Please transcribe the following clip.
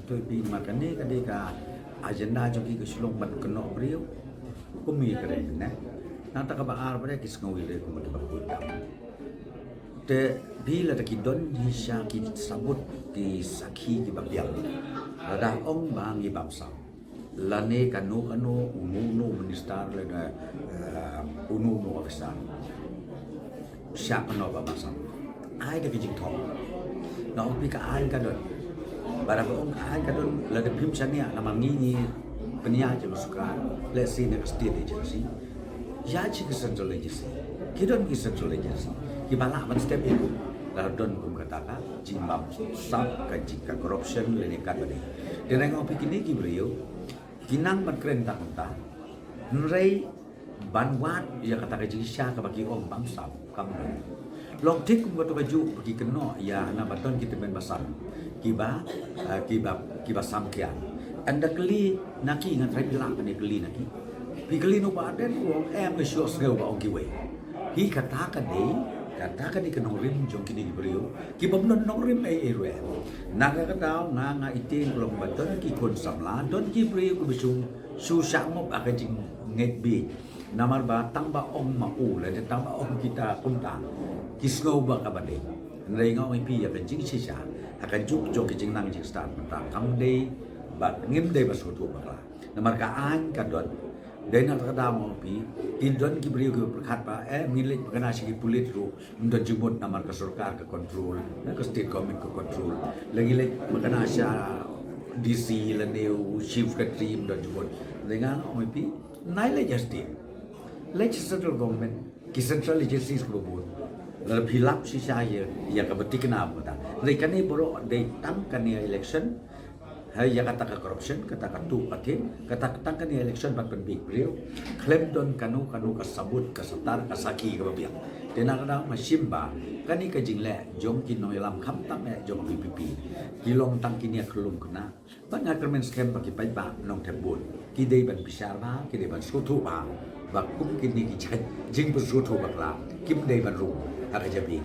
tu pi makan ni kadika agenda jogi ke sulung ban keno brio kumi kare ne nata ka baar pada kis ngoi le kuma ba kuta te bila ta kidon ni sha ki sabut ki sakhi ki babiang ada ong bang i bamsa lane kanu unu minister le na unu officer sha kano ba bamsa ai da ki jing thong na ong pi ka ai ka don bara ong ai ka don la de phim chania na mangi penia je suka let's see next state agency ya chi ke central agency kidon ki central agency ki bala ban step itu la don kum kata ka jimbam sab ka jika corruption le ne ka bade de nang opi kini ki brio kinang ban kren ta ta nrei ban wat ya kata ka jisha ka bagi om bang sab kam long tik kum to baju bagi keno ya na baton kita ben basan kiba sam kian anda keli naki ngan trai bilang ni keli naki pikeli no baden wong em ke sio sgeu ba ongi we hi kata ka di kenong rim jong kini brio ki bom non nong rim ai re naga ka daw nga itin long baton ki kon samla don ki brio ku bisung su sa ngop aka jing nget bi namar ba tang ba ong ma u le tang ba ong kita kunta ki sgeu ba ka bade nrei ngau ai pi ya kan jing chi sa akan juk jong ki jing nang jing start mentang kam dei bat ngim dei ba su tu ba la namar ka an ka don dei na ka daw mo pi tin don ki brio ku khat ba milik kana si ki pulit ru ndon jumot namar ka sarkar ka control na ka state government ka control lagi le kana sya DC la neu chief ka team don jumot dengan oi pi nai le justice legislative government ki central agencies ko bo la philap si sa ya ka betik na ba ta le kani boro dei tang kani election hai ya kata ka corruption kata ka tu patin kata tang kani election bat pen big brio claim don kanu ka sabut ka satar ka saki ka babiang tena kada masimba kani ka jingle jom kin no lam kham tam e jom PPP kilong tang kini klum kena ban agreement scam bagi pai ba nong thebun ki dei ban bisar ba ki dei ban sutu ba ba kum kini ki jing bu sutu ba la kim dei ban ru ha ka jabi